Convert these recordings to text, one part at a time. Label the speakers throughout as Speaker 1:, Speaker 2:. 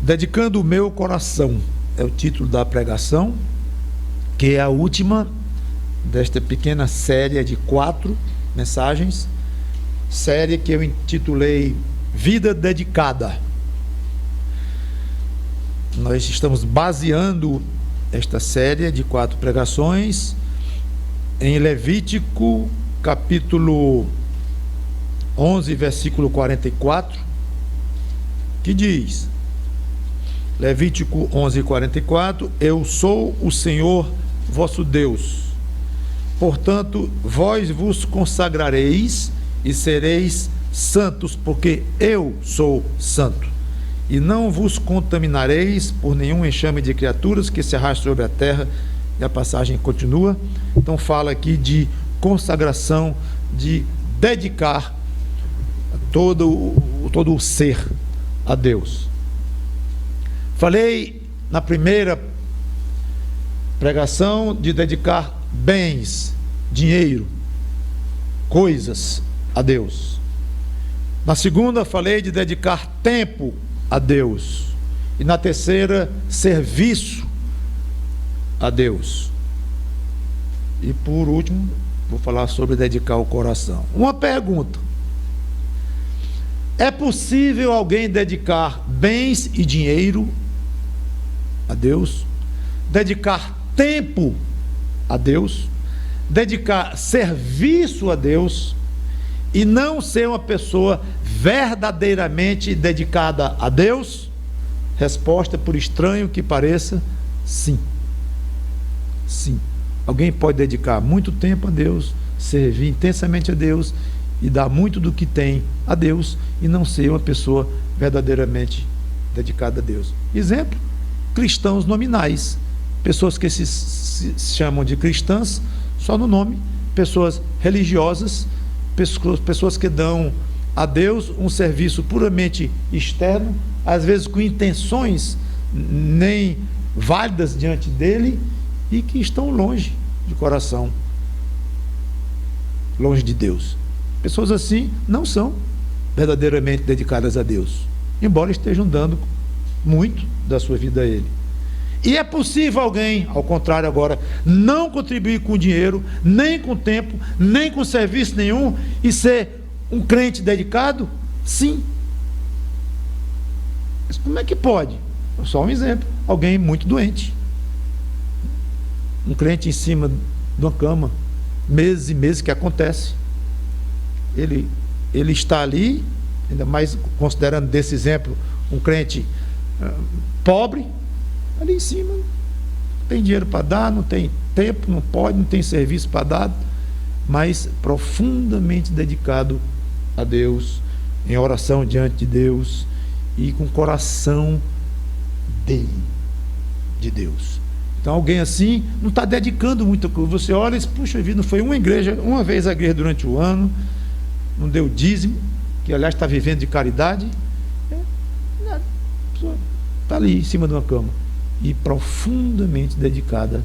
Speaker 1: Dedicando o meu coração é o título da pregação, que é a última desta pequena série de 4 mensagens, série que eu intitulei Vida Dedicada. Nós estamos baseando esta série de 4 pregações em Levítico capítulo 11, versículo 44, que diz: Levítico 11, 44: Eu sou o Senhor vosso Deus, portanto vós vos consagrareis e sereis santos, porque eu sou santo, e não vos contaminareis por nenhum enxame de criaturas que se arrastem sobre a terra. E a passagem continua. Então fala aqui de consagração, de dedicar todo o ser a Deus. Falei na primeira pregação de dedicar bens, dinheiro, coisas a Deus. Na segunda falei de dedicar tempo a Deus. E na terceira, serviço a Deus. E por último, vou falar sobre dedicar o coração. Uma pergunta: é possível alguém dedicar bens e dinheiro a Deus, dedicar tempo a Deus, dedicar serviço a Deus e não ser uma pessoa verdadeiramente dedicada a Deus? Resposta, por estranho que pareça, sim. Sim. Alguém pode dedicar muito tempo a Deus, servir intensamente a Deus e dar muito do que tem a Deus e não ser uma pessoa verdadeiramente dedicada a Deus. Exemplo: cristãos nominais, pessoas que se chamam de cristãs só no nome, pessoas religiosas, pessoas que dão a Deus um serviço puramente externo, às vezes com intenções nem válidas diante dele, e que estão longe de coração, longe de Deus. Pessoas assim não são verdadeiramente dedicadas a Deus, embora estejam dando muito da sua vida a Ele. E é possível alguém, ao contrário agora, não contribuir com dinheiro, nem com tempo, nem com serviço nenhum, e ser um crente dedicado? Sim. Mas como é que pode? Só um exemplo: alguém muito doente, um crente em cima de uma cama, meses e meses que acontece. Ele está ali, ainda mais considerando desse exemplo um crente pobre, ali em cima, não tem dinheiro para dar, não tem tempo, não pode, não tem serviço para dar, mas profundamente dedicado a Deus, em oração diante de Deus e com o coração dele, de Deus. Então alguém assim não está dedicando muita coisa. Você olha e diz: puxa vida, não foi uma vez à igreja durante o ano, não deu dízimo, que aliás está vivendo de caridade. A pessoa está ali em cima de uma cama e profundamente dedicada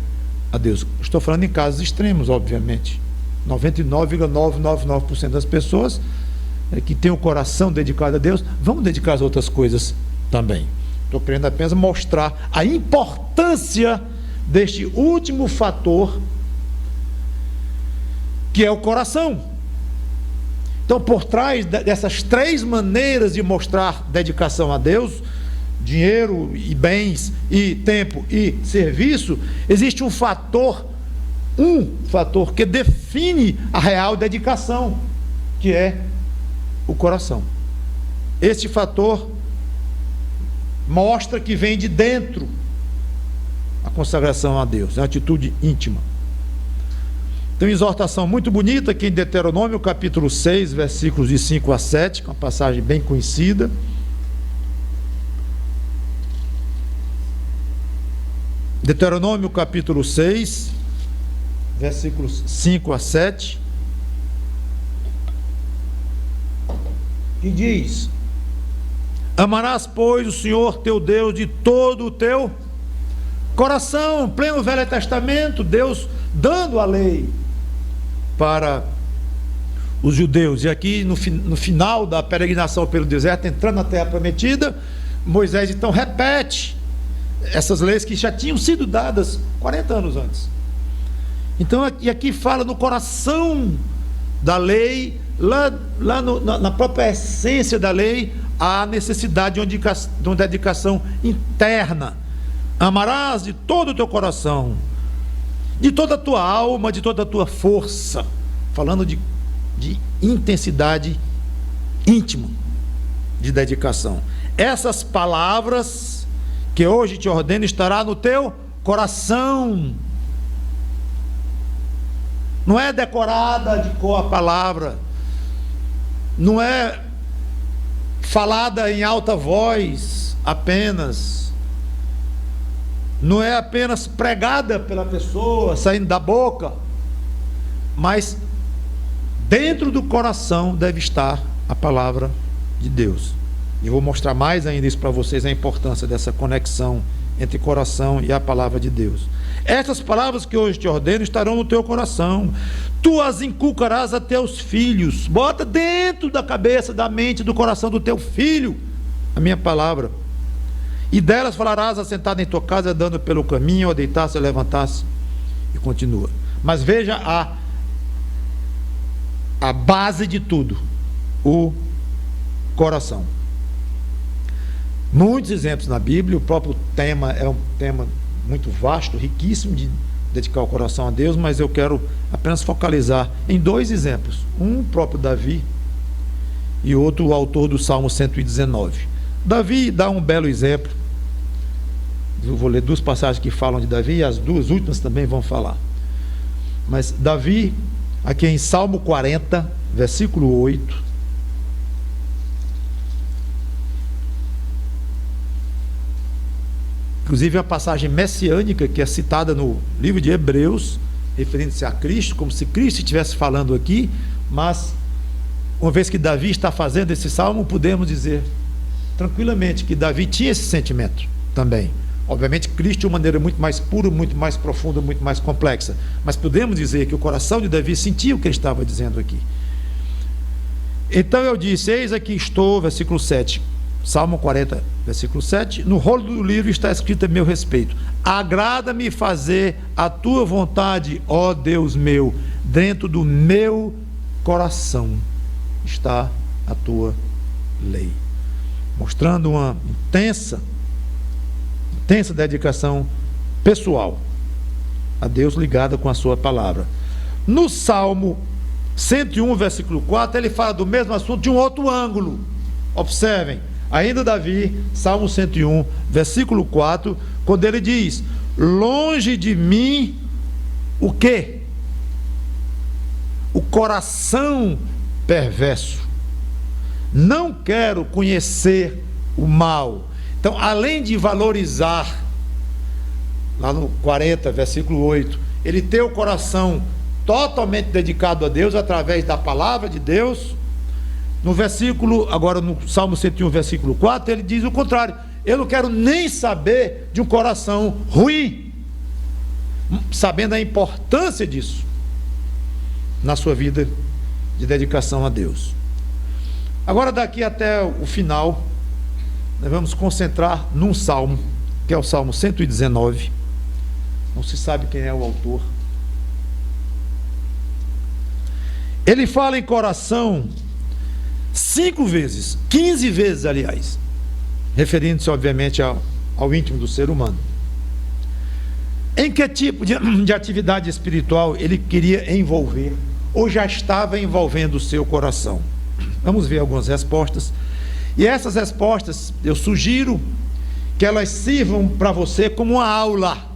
Speaker 1: a Deus. Estou falando em casos extremos, obviamente. 99,999% das pessoas que têm o coração dedicado a Deus vão dedicar as outras coisas também. Estou querendo apenas mostrar a importância deste último fator, que é o coração. Então, por trás dessas 3 maneiras de mostrar dedicação a Deus, dinheiro e bens e tempo e serviço, existe um fator que define a real dedicação, que é o coração. Este fator mostra que vem de dentro a consagração a Deus, é uma atitude íntima. Tem uma exortação muito bonita aqui em Deuteronômio, capítulo 6, versículos de 5 a 7, uma passagem bem conhecida. Deuteronômio, capítulo 6, versículos 5 a 7, que diz: Amarás, pois, o Senhor teu Deus de todo o teu coração. Pleno Velho Testamento, Deus dando a lei para os judeus. E aqui no final da peregrinação pelo deserto, entrando na terra prometida, Moisés então repete essas leis que já tinham sido dadas 40 anos antes. Então, e aqui fala no coração da lei, na própria essência da lei, há necessidade de uma dedicação interna. Amarás de todo o teu coração, de toda a tua alma, de toda a tua força, falando de intensidade íntima, de dedicação. Essas palavras que hoje te ordeno estará no teu coração. Não é decorada de cor a palavra, não é falada em alta voz apenas, não é apenas pregada pela pessoa, saindo da boca, mas dentro do coração deve estar a palavra de Deus. E vou mostrar mais ainda isso para vocês, a importância dessa conexão entre coração e a palavra de Deus. Estas palavras que hoje te ordeno estarão no teu coração, tu as inculcarás a teus filhos. Bota dentro da cabeça, da mente, do coração do teu filho a minha palavra, e delas falarás assentado em tua casa, andando pelo caminho, ou deitar-se, ou levantar-se. E continua. Mas veja a base de tudo: o coração. Muitos exemplos na Bíblia. O próprio tema é um tema muito vasto, riquíssimo, de dedicar o coração a Deus, mas eu quero apenas focalizar em dois exemplos. Um, o próprio Davi, e outro, o autor do Salmo 119. Davi dá um belo exemplo. Eu vou ler duas passagens que falam de Davi, e as duas últimas também vão falar. Mas Davi, aqui em Salmo 40, versículo 8, inclusive a passagem messiânica que é citada no livro de Hebreus, referindo-se a Cristo, como se Cristo estivesse falando aqui, mas uma vez que Davi está fazendo esse salmo, podemos dizer tranquilamente que Davi tinha esse sentimento também. Obviamente Cristo de uma maneira muito mais pura, muito mais profunda, muito mais complexa, mas podemos dizer que o coração de Davi sentia o que ele estava dizendo aqui. Então eu disse: eis aqui estou, versículo 7, Salmo 40, versículo 7, no rolo do livro está escrito a meu respeito: agrada-me fazer a tua vontade, ó Deus meu, dentro do meu coração está a tua lei. Mostrando uma intensa dedicação pessoal a Deus, ligada com a sua palavra. No Salmo 101, versículo 4, ele fala do mesmo assunto de um outro ângulo. Observem, ainda Davi, Salmo 101, versículo 4, quando ele diz: longe de mim o quê? O coração perverso. Não quero conhecer o mal. Então, além de valorizar, lá no 40, versículo 8, ele ter o coração totalmente dedicado a Deus, através da palavra de Deus, no versículo, agora no Salmo 101, versículo 4, ele diz o contrário: eu não quero nem saber de um coração ruim, sabendo a importância disso na sua vida de dedicação a Deus. Agora, daqui até o final, nós vamos concentrar num salmo, que é o Salmo 119. Não se sabe quem é o autor. Ele fala em coração 5 vezes, 15 vezes, aliás, referindo-se, obviamente, ao íntimo do ser humano. Em que tipo de atividade espiritual ele queria envolver, ou já estava envolvendo o seu coração? Vamos ver algumas respostas. E essas respostas, eu sugiro que elas sirvam para você como uma aula,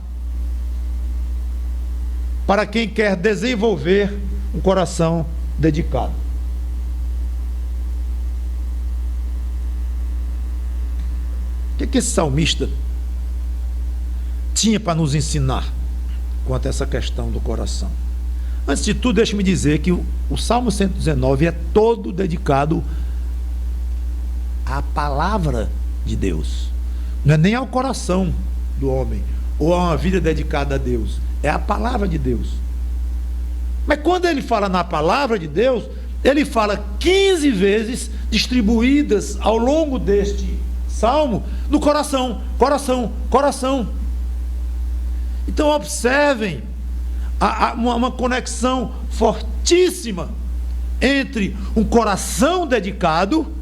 Speaker 1: para quem quer desenvolver um coração dedicado. O que esse salmista tinha para nos ensinar quanto a essa questão do coração? Antes de tudo, deixe-me dizer que o Salmo 119 é todo dedicado à palavra de Deus. Não é nem ao coração do homem, ou a uma vida dedicada a Deus. É a palavra de Deus. Mas quando ele fala na palavra de Deus, ele fala 15 vezes, distribuídas ao longo deste salmo no coração, coração. Então observem uma conexão fortíssima entre um coração dedicado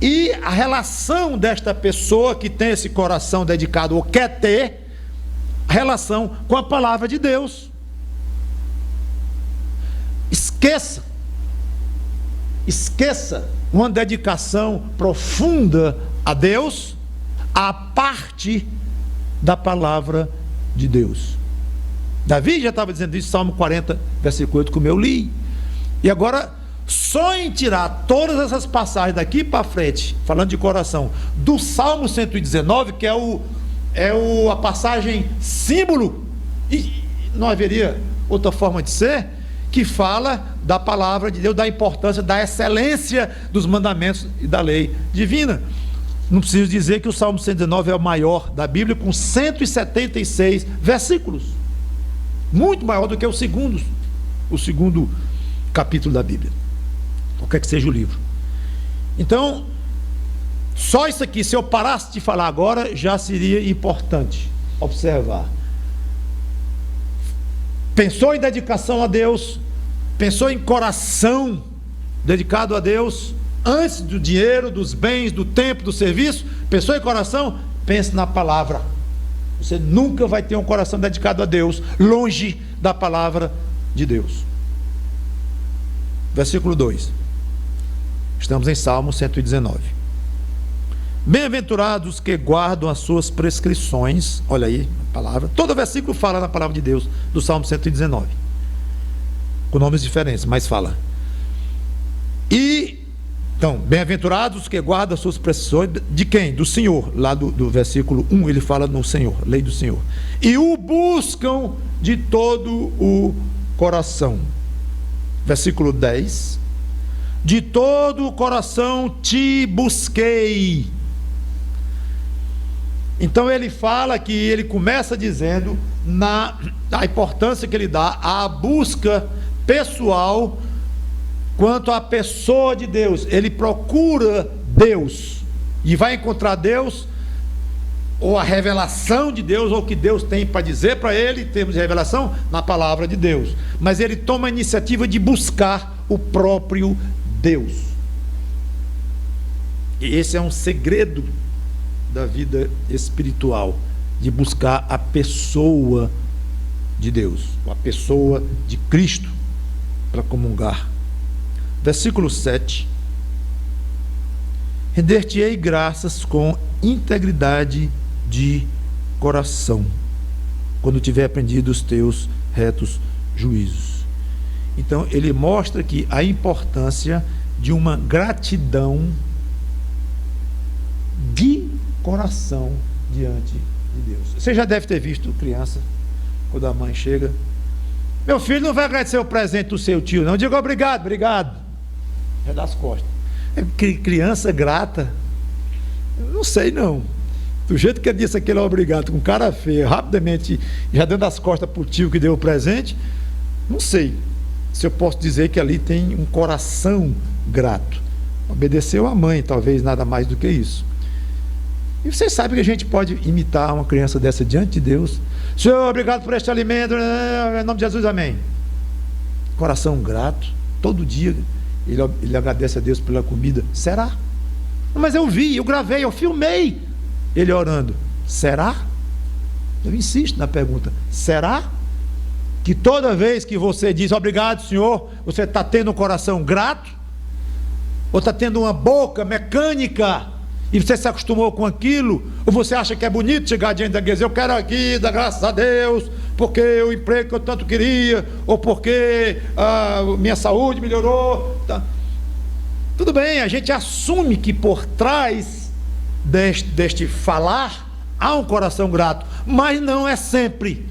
Speaker 1: e a relação desta pessoa que tem esse coração dedicado ou quer ter relação com a palavra de Deus. Esqueça uma dedicação profunda a Deus, a parte da palavra de Deus. Davi já estava dizendo isso, Salmo 40, versículo 8, como eu li. E agora, só em tirar todas essas passagens daqui para frente, falando de coração, do Salmo 119, que é a passagem símbolo, e não haveria outra forma de ser, que fala da palavra de Deus, da importância, da excelência dos mandamentos e da lei divina. Não preciso dizer que o Salmo 119 é o maior da Bíblia, com 176 versículos, muito maior do que o segundo capítulo da Bíblia, qualquer que seja o livro. Então, só isso aqui, se eu parasse de falar agora, já seria importante observar. Pensou em dedicação a Deus, pensou em coração dedicado a Deus, antes do dinheiro, dos bens, do tempo, do serviço, pensou em coração, pense na palavra. Você nunca vai ter um coração dedicado a Deus longe da palavra de Deus. Versículo 2. Estamos em Salmo 119. Bem-aventurados que guardam as suas prescrições. Olha aí a palavra. Todo versículo fala na palavra de Deus, do Salmo 119. Com nomes diferentes, mas fala. Então, bem-aventurados que guardam as suas prescrições. De quem? Do Senhor. Lá do versículo 1 ele fala no Senhor, lei do Senhor. E o buscam de todo o coração. Versículo 10. De todo o coração te busquei. Então ele fala que ele começa dizendo a importância que ele dá à busca pessoal quanto à pessoa de Deus. Ele procura Deus e vai encontrar Deus, ou a revelação de Deus, ou o que Deus tem para dizer para ele, em termos de revelação, na palavra de Deus. Mas ele toma a iniciativa de buscar o próprio Deus. E esse é um segredo da vida espiritual, de buscar a pessoa de Deus, a pessoa de Cristo, para comungar. Versículo 7. Render-te-ei graças com integridade de coração, quando tiver aprendido os teus retos juízos. Então ele mostra aqui a importância de uma gratidão de coração diante de Deus. Você já deve ter visto criança, quando a mãe chega: meu filho não vai agradecer o presente do seu tio, não. Diga obrigado. Já dá as costas. Criança grata, não sei não. Do jeito que ele disse aquele obrigado, com cara feia, rapidamente, já dando as costas para o tio que deu o presente, não sei se eu posso dizer que ali tem um coração grato. Obedeceu a mãe, talvez nada mais do que isso. E você sabe que a gente pode imitar uma criança dessa diante de Deus. Senhor, obrigado por este alimento, em nome de Jesus, amém. Coração grato, todo dia ele agradece a Deus pela comida. Será? Mas eu vi, eu gravei, eu filmei ele orando. Será? Eu insisto na pergunta: será que toda vez que você diz obrigado, Senhor, você está tendo um coração grato? Ou está tendo uma boca mecânica e você se acostumou com aquilo? Ou você acha que é bonito chegar diante da igreja: eu quero aqui dar graças a Deus porque o emprego que eu tanto queria, ou porque minha saúde melhorou, tá? Tudo bem, a gente assume que por trás deste falar há um coração grato, mas não é sempre.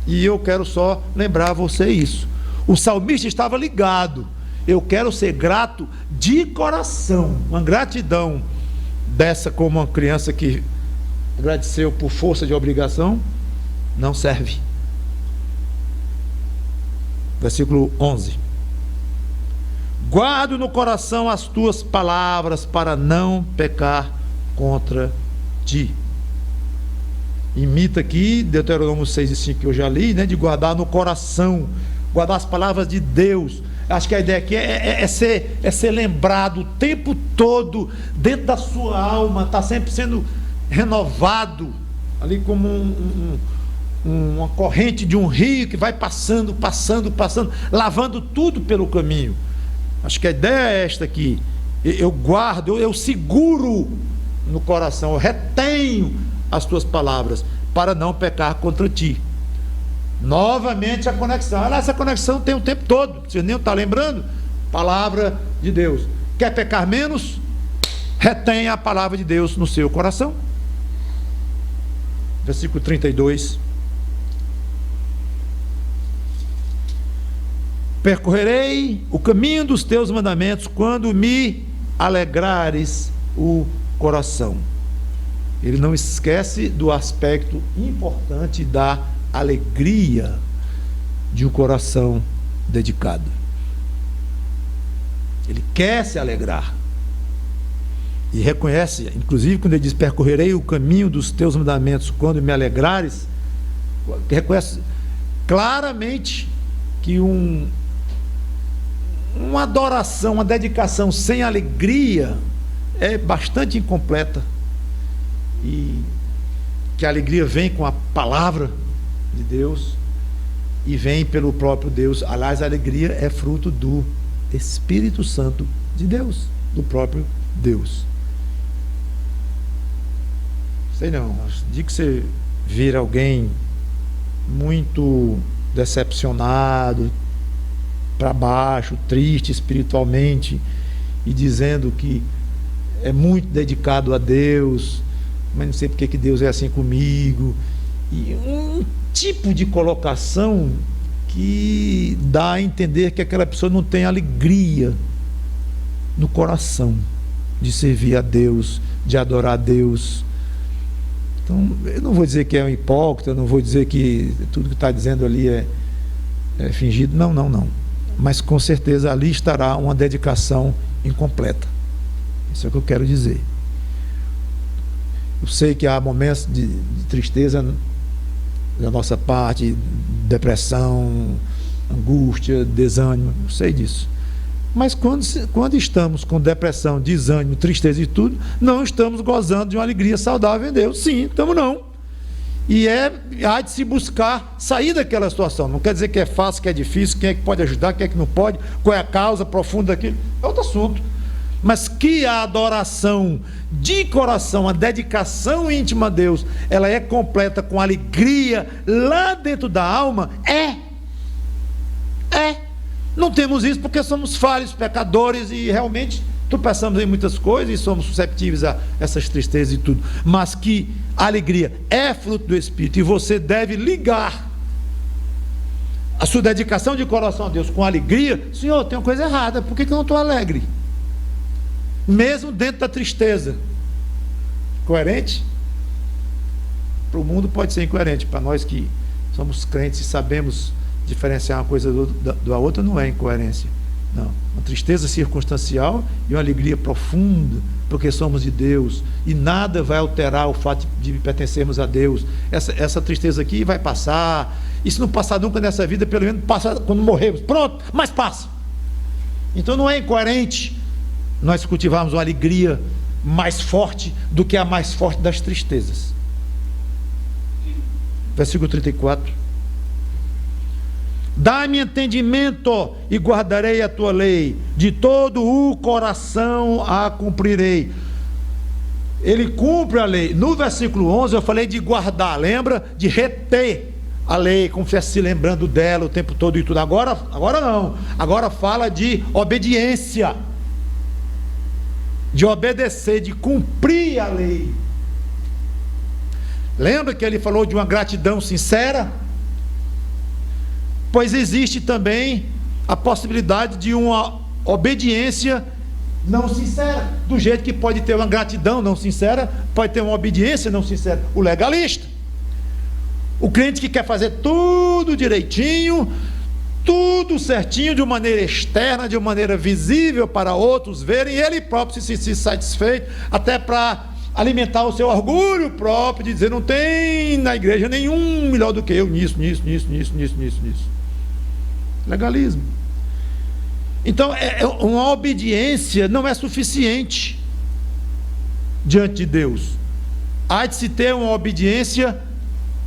Speaker 1: E eu quero só lembrar a você isso. O salmista estava ligado: eu quero ser grato de coração. Uma gratidão dessa, como uma criança que agradeceu por força de obrigação, não serve. Versículo 11. Guardo no coração as tuas palavras para não pecar contra ti. Imita aqui Deuteronômio 6:5 que eu já li, né, de guardar no coração, guardar as palavras de Deus. Acho que a ideia aqui é ser lembrado o tempo todo, dentro da sua alma, está sempre sendo renovado, ali como uma corrente de um rio que vai passando, lavando tudo pelo caminho. Acho que a ideia é esta aqui. Eu guardo, eu seguro no coração, eu retenho as tuas palavras, para não pecar contra ti. Novamente a conexão. Olha, essa conexão tem o tempo todo. Você nem está lembrando? Palavra de Deus. Quer pecar menos? Retenha a palavra de Deus no seu coração. Versículo 32. Percorrerei o caminho dos teus mandamentos quando me alegrares o coração. Ele não esquece do aspecto importante da alegria de um coração dedicado. Ele quer se alegrar e reconhece, inclusive quando ele diz percorrerei o caminho dos teus mandamentos quando me alegrares, reconhece claramente que uma adoração, uma dedicação sem alegria é bastante incompleta, e que a alegria vem com a palavra de Deus e vem pelo próprio Deus. Aliás, a alegria é fruto do Espírito Santo de Deus, do próprio Deus. Sei não, de que você vira alguém muito decepcionado, para baixo, triste espiritualmente, e dizendo que é muito dedicado a Deus, mas não sei porque que Deus é assim comigo, e um tipo de colocação que dá a entender que aquela pessoa não tem alegria no coração de servir a Deus, de adorar a Deus. Então, eu não vou dizer que é um hipócrita, eu não vou dizer que tudo que está dizendo ali é fingido, não. Mas com certeza ali estará uma dedicação incompleta. Isso é o que eu quero dizer. Eu sei que há momentos de tristeza da nossa parte, depressão, angústia, desânimo, eu sei disso. Mas quando estamos com depressão, desânimo, tristeza e tudo, não estamos gozando de uma alegria saudável em Deus. Sim, estamos não. E há de se buscar sair daquela situação. Não quer dizer que é fácil, que é difícil, quem é que pode ajudar, quem é que não pode, qual é a causa profunda daquilo, é outro assunto. Mas que a adoração de coração, a dedicação íntima a Deus, ela é completa com alegria lá dentro da alma, não temos isso porque somos falhos, pecadores, e realmente tropeçamos em muitas coisas e somos susceptíveis a essas tristezas e tudo. Mas que a alegria é fruto do Espírito, e você deve ligar a sua dedicação de coração a Deus com alegria. Senhor, tem uma coisa errada, por que eu não estou alegre? Mesmo dentro da tristeza. Coerente? Para o mundo pode ser incoerente, para nós que somos crentes e sabemos diferenciar uma coisa da outra, não é incoerência. Não, uma tristeza circunstancial e uma alegria profunda, porque somos de Deus, e nada vai alterar o fato de pertencermos a Deus. Essa tristeza aqui vai passar, e se não passar nunca nessa vida, pelo menos passa quando morrermos, pronto, mas passa. Então não é incoerente nós cultivarmos uma alegria mais forte do que a mais forte das tristezas. Versículo 34. Dá-me entendimento e guardarei a tua lei, de todo o coração a cumprirei. Ele cumpre a lei. No versículo 11 eu falei de guardar, lembra? De reter a lei, como se se lembrando dela o tempo todo e tudo. Agora não, agora fala de obediência, de obedecer, de cumprir a lei. Lembra que ele falou de uma gratidão sincera? Pois existe também a possibilidade de uma obediência não sincera. Do jeito que pode ter uma gratidão não sincera, pode ter uma obediência não sincera. O legalista, o crente que quer fazer tudo direitinho, tudo certinho, de uma maneira externa, de uma maneira visível para outros verem, e ele próprio se satisfeito, até para alimentar o seu orgulho próprio, de dizer, não tem na igreja nenhum melhor do que eu, nisso. Legalismo. Então, uma obediência não é suficiente diante de Deus. Há de se ter uma obediência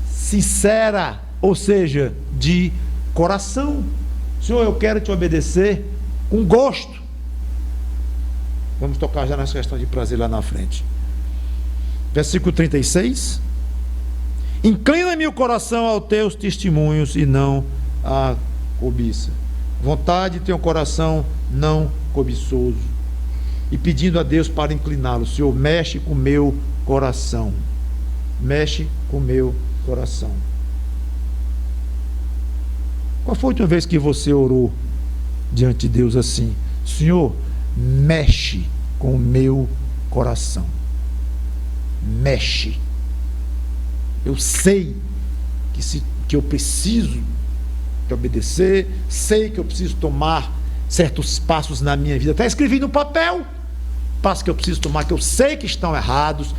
Speaker 1: sincera, ou seja, de coração. Senhor, eu quero te obedecer com gosto. Vamos tocar já nessa questão de prazer lá na frente. Versículo 36. Inclina-me o coração aos teus testemunhos e não à cobiça. Vontade de ter um coração não cobiçoso. E pedindo a Deus para incliná-lo. Senhor, mexe com o meu coração. Mexe com o meu coração. Qual foi a última vez que você orou diante de Deus assim? Senhor, mexe com o meu coração. Mexe. Eu sei que eu preciso te obedecer, sei que eu preciso tomar certos passos na minha vida. Até escrevi no papel passos que eu preciso tomar, que eu sei que estão errados.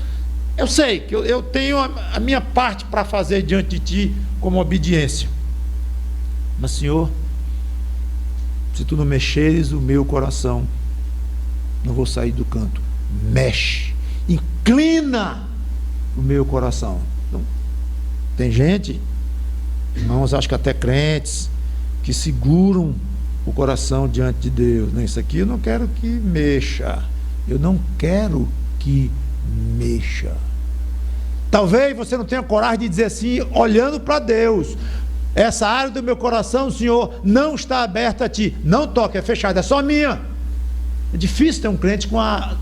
Speaker 1: Eu sei que eu tenho a minha parte para fazer diante de ti como obediência. Mas, Senhor, se tu não mexeres o meu coração, não vou sair do canto. Mexe, inclina o meu coração. Então, tem gente, irmãos, acho que até crentes, que seguram o coração diante de Deus. Não, isso aqui eu não quero que mexa. Eu não quero que mexa. Talvez você não tenha coragem de dizer assim, olhando para Deus: essa área do meu coração, Senhor, não está aberta a ti. Não toque, é fechada, é só minha. É difícil ter um crente com a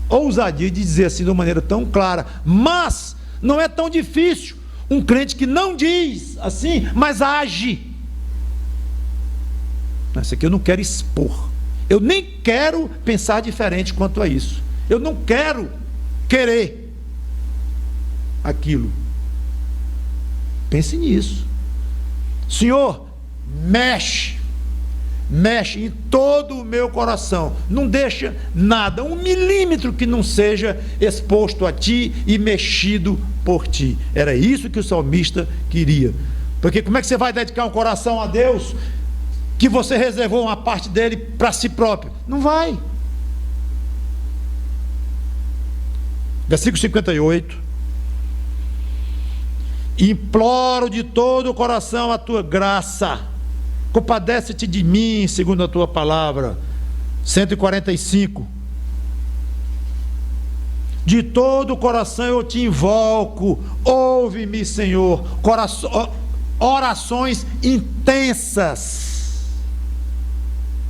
Speaker 1: ousadia de dizer assim de uma maneira tão clara. Mas não é tão difícil um crente que não diz assim, mas age. Isso aqui eu não quero expor. Eu nem quero pensar diferente quanto a isso. Eu não quero querer aquilo. Pense nisso. Senhor, mexe em todo o meu coração. Não deixa nada, 1 milímetro que não seja exposto a ti e mexido por ti. Era isso que o salmista queria. Porque como é que você vai dedicar um coração a Deus que você reservou uma parte dele para si próprio? Não vai. Versículo 58. Imploro de todo o coração a tua graça, compadece-te de mim segundo a tua palavra. 145. De todo o coração eu te invoco, ouve-me, Senhor. Orações intensas.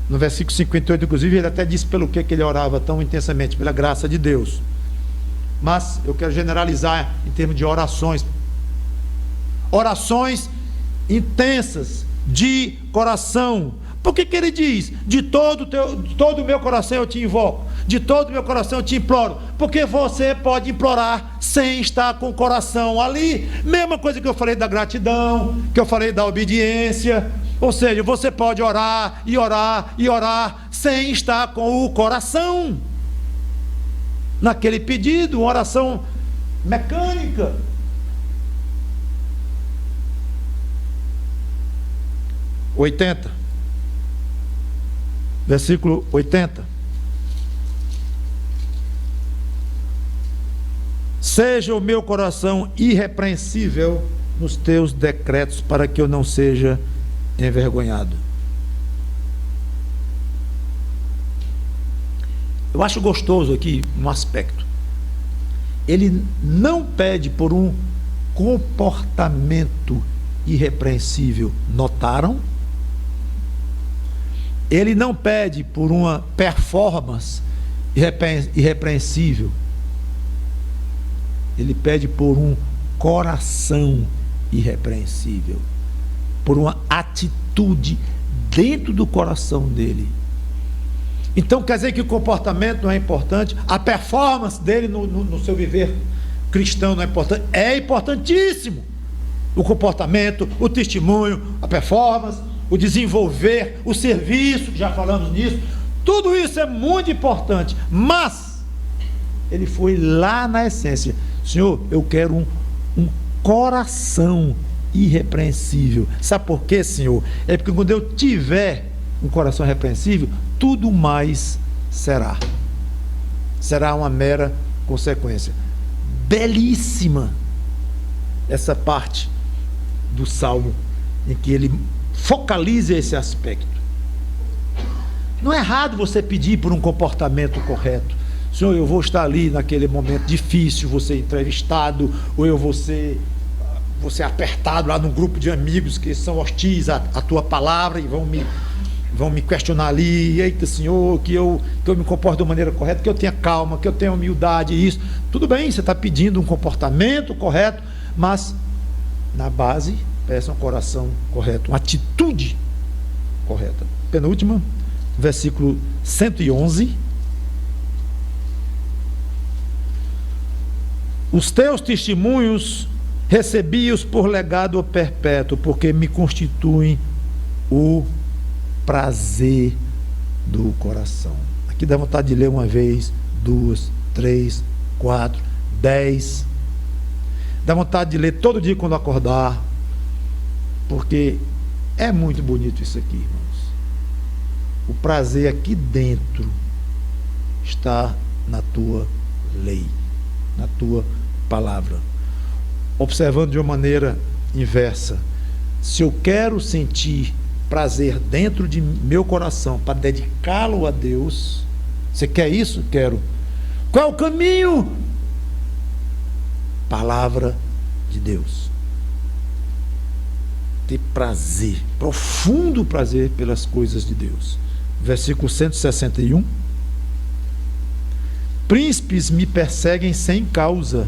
Speaker 1: No versículo 58, inclusive, ele até disse pelo que ele orava tão intensamente: pela graça de Deus. Mas eu quero generalizar em termos de orações. Orações intensas, de coração. Por que ele diz? De todo o meu coração eu te invoco, de todo o meu coração eu te imploro. Porque você pode implorar sem estar com o coração ali. Mesma coisa que eu falei da gratidão, que eu falei da obediência. Ou seja, você pode orar e orar e orar sem estar com o coração naquele pedido, uma oração mecânica. Versículo 80. Seja o meu coração irrepreensível nos teus decretos, para que eu não seja envergonhado. Eu acho gostoso aqui um aspecto. Ele não pede por um comportamento irrepreensível. Notaram? Ele não pede por uma performance irrepreensível. Ele pede por um coração irrepreensível, por uma atitude dentro do coração dele. Então quer dizer que o comportamento não é importante, a performance dele no seu viver cristão não é importante? É importantíssimo. O comportamento, o testemunho, a performance, o desenvolver, o serviço, já falamos nisso, tudo isso é muito importante, mas ele foi lá na essência. Senhor, eu quero um coração irrepreensível. Sabe por quê, Senhor? É porque quando eu tiver um coração irrepreensível, tudo mais será uma mera consequência. Belíssima essa parte do Salmo em que ele focaliza esse aspecto. Não é errado você pedir por um comportamento correto. Senhor, eu vou estar ali naquele momento difícil, vou ser entrevistado, ou eu vou ser apertado lá num grupo de amigos que são hostis à tua palavra e vão me questionar ali. Eita, Senhor, que eu me comporte de maneira correta, que eu tenha calma, que eu tenha humildade, isso. Tudo bem, você está pedindo um comportamento correto, mas na base, peça um coração correto, uma atitude correta. Penúltima, versículo 111. Os teus testemunhos recebi-os por legado perpétuo, porque me constituem o prazer do coração. Aqui dá vontade de ler uma vez, 2, 3, 4, 10. Dá vontade de ler todo dia quando acordar, porque é muito bonito isso aqui, irmãos. O prazer aqui dentro está na tua lei, na tua palavra. Observando de uma maneira inversa, se eu quero sentir prazer dentro de meu coração para dedicá-lo a Deus, você quer isso? Quero. Qual é o caminho? Palavra de Deus. Ter prazer, profundo prazer pelas coisas de Deus. Versículo 161. Príncipes me perseguem sem causa,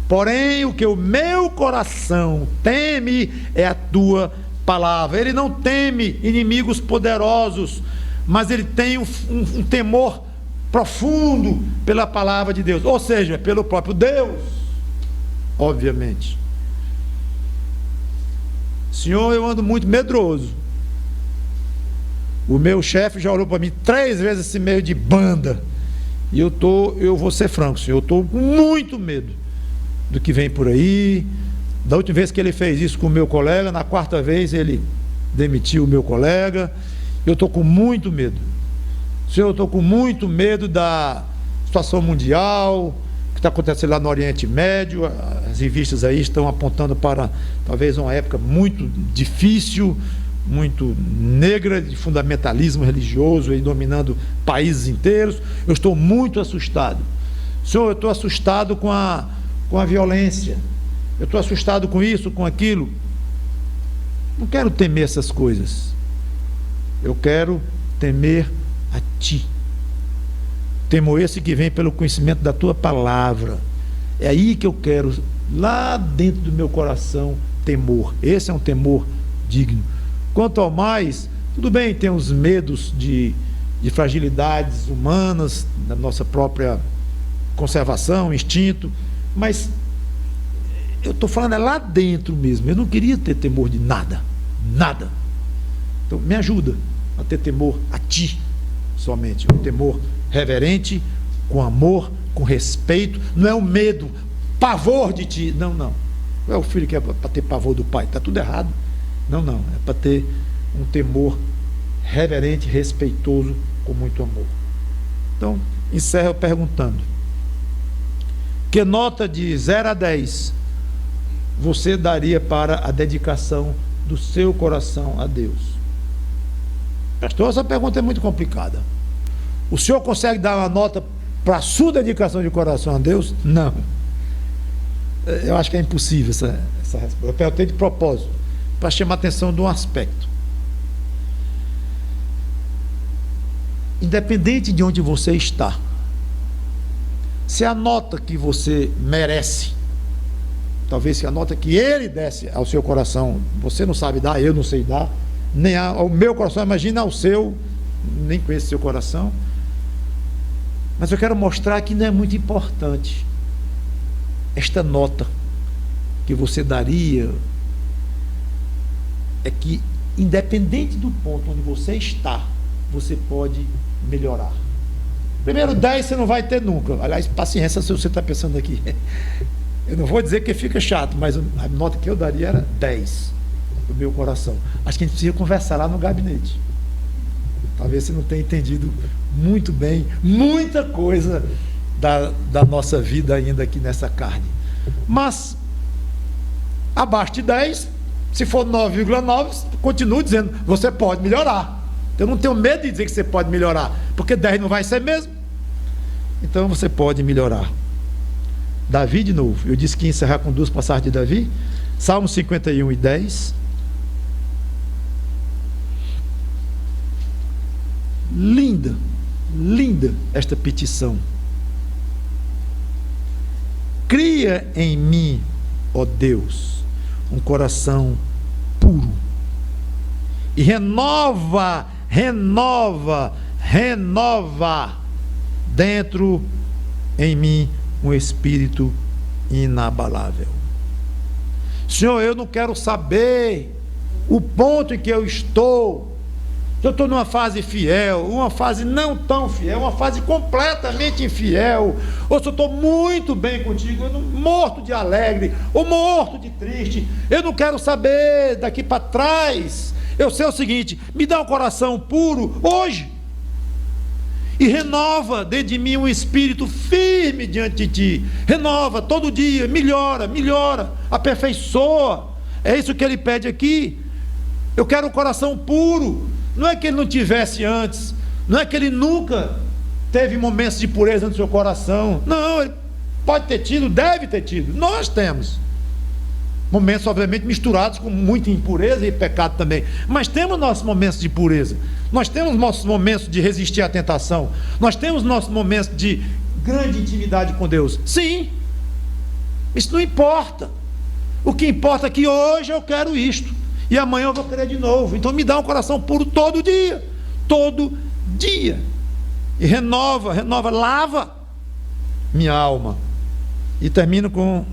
Speaker 1: porém o que o meu coração teme é a tua palavra. Ele não teme inimigos poderosos, mas ele tem um temor profundo pela palavra de Deus, ou seja, pelo próprio Deus, obviamente. Senhor, eu ando muito medroso. O meu chefe já olhou para mim 3 vezes esse meio de banda, e eu vou ser franco, Senhor, eu estou com muito medo do que vem por aí. Da última vez que ele fez isso com o meu colega, na 4ª vez ele demitiu o meu colega. Eu estou com muito medo. Senhor, eu estou com muito medo da situação mundial, que está acontecendo lá no Oriente Médio. As revistas aí estão apontando para talvez uma época muito difícil, muito negra, de fundamentalismo religioso aí dominando países inteiros. Eu estou muito assustado. Senhor, eu estou assustado com a violência. Eu estou assustado com isso, com aquilo. Não quero temer essas coisas. Eu quero temer a Ti. Temor esse que vem pelo conhecimento da Tua palavra. É aí que eu quero, lá dentro do meu coração, temor. Esse é um temor digno. Quanto ao mais, tudo bem, tem os medos de fragilidades humanas, da nossa própria conservação, instinto, mas eu estou falando é lá dentro mesmo. Eu não queria ter temor de nada. Então me ajuda a ter temor a Ti somente. Um temor reverente, com amor, com respeito. Não é um medo, pavor de Ti. Não. Não é o filho que é para ter pavor do pai. Está tudo errado. Não. É para ter um temor reverente, respeitoso, com muito amor. Então, encerro perguntando: que nota de 0 a 10 você daria para a dedicação do seu coração a Deus? Pastor, essa pergunta é muito complicada. O senhor consegue dar uma nota para a sua dedicação de coração a Deus? Não. Eu acho que é impossível essa resposta. Eu perguntei de propósito, para chamar a atenção de um aspecto. Independente de onde você está, se a nota que você merece, talvez se a nota que Ele desse ao seu coração, você não sabe dar, eu não sei dar, nem ao meu coração, imagina ao seu, nem conheço seu coração, mas eu quero mostrar que não é muito importante esta nota que você daria. É que, independente do ponto onde você está, você pode melhorar. Primeiro 10 você não vai ter nunca. Aliás, paciência se você está pensando aqui. Eu não vou dizer que fica chato, mas a nota que eu daria era 10 do meu coração. Acho que a gente precisa conversar lá no gabinete. Talvez você não tenha entendido muito bem, muita coisa da nossa vida ainda aqui nessa carne. Mas, abaixo de 10, se for 9,9, continuo dizendo, você pode melhorar. Eu não tenho medo de dizer que você pode melhorar, porque 10 não vai ser mesmo. Então você pode melhorar. Davi de novo, eu disse que ia encerrar com 2 passagens de Davi. Salmo 51 e 10. Linda, linda esta petição. Cria em mim, ó Deus, um coração puro e renova dentro em mim um espírito inabalável. Senhor, eu não quero saber o ponto em que eu estou. Se eu estou numa fase fiel, uma fase não tão fiel, uma fase completamente infiel, ou se eu estou muito bem contigo, morto de alegre, ou morto de triste, eu não quero saber daqui para trás. Eu sei o seguinte, me dá um coração puro hoje, e renova dentro de mim um espírito firme diante de ti. Renova todo dia, melhora, aperfeiçoa. É isso que ele pede aqui. Eu quero um coração puro. Não é que ele não tivesse antes, não é que ele nunca teve momentos de pureza no seu coração. Não, ele pode ter tido, deve ter tido. Nós temos momentos, obviamente, misturados com muita impureza e pecado também. Mas temos nossos momentos de pureza. Nós temos nossos momentos de resistir à tentação. Nós temos nossos momentos de grande intimidade com Deus. Sim, isso não importa. O que importa é que hoje eu quero isto, e amanhã eu vou querer de novo. Então me dá um coração puro todo dia. E renova, lava minha alma. E termino com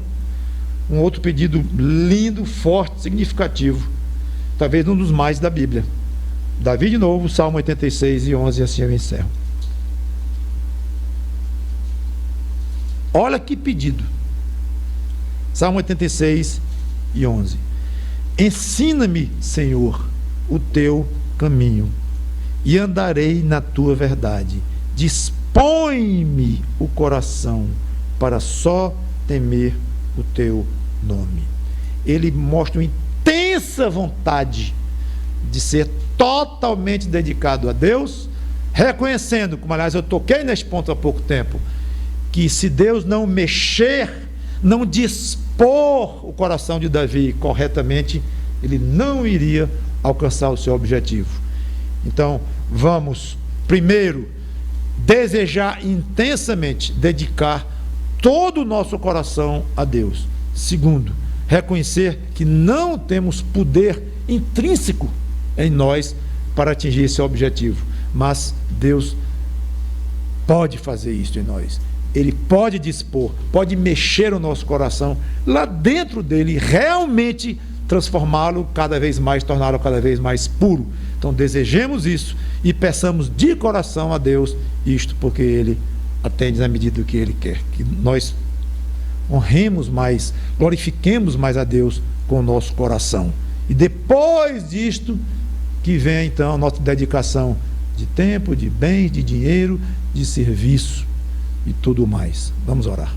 Speaker 1: um outro pedido lindo, forte, significativo, talvez um dos mais da Bíblia. Davi de novo, Salmo 86 e 11, e assim eu encerro. Olha que pedido. Salmo 86 e 11. Ensina-me, Senhor, o teu caminho, e andarei na tua verdade. Dispõe-me o coração para só temer o teu nome. Ele mostra uma intensa vontade de ser totalmente dedicado a Deus, reconhecendo, como aliás eu toquei nesse ponto há pouco tempo, que se Deus não mexer, não dispor o coração de Davi corretamente, ele não iria alcançar o seu objetivo. Então, vamos primeiro desejar intensamente dedicar todo o nosso coração a Deus. Segundo, reconhecer que não temos poder intrínseco em nós para atingir esse objetivo, mas Deus pode fazer isso em nós. Ele pode dispor, pode mexer o nosso coração lá dentro dele, realmente transformá-lo cada vez mais, torná-lo cada vez mais puro. Então desejemos isso e peçamos de coração a Deus isto, porque Ele atende na medida do que Ele quer. Que nós honremos mais, glorifiquemos mais a Deus com o nosso coração. E depois disto, que vem então a nossa dedicação de tempo, de bens, de dinheiro, de serviço e tudo mais. Vamos orar.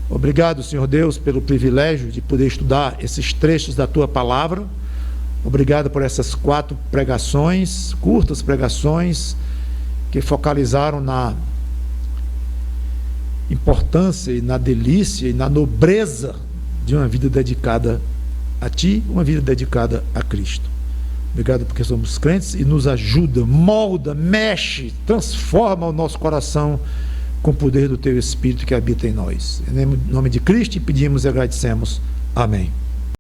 Speaker 1: Obrigado, Senhor Deus, pelo privilégio de poder estudar esses trechos da Tua Palavra. Obrigado por essas 4 pregações, curtas pregações, que focalizaram na importância e na delícia e na nobreza de uma vida dedicada a Ti, uma vida dedicada a Cristo. Obrigado porque somos crentes e nos ajuda, molda, mexe, transforma o nosso coração com o poder do Teu Espírito que habita em nós. Em nome de Cristo pedimos e agradecemos. Amém.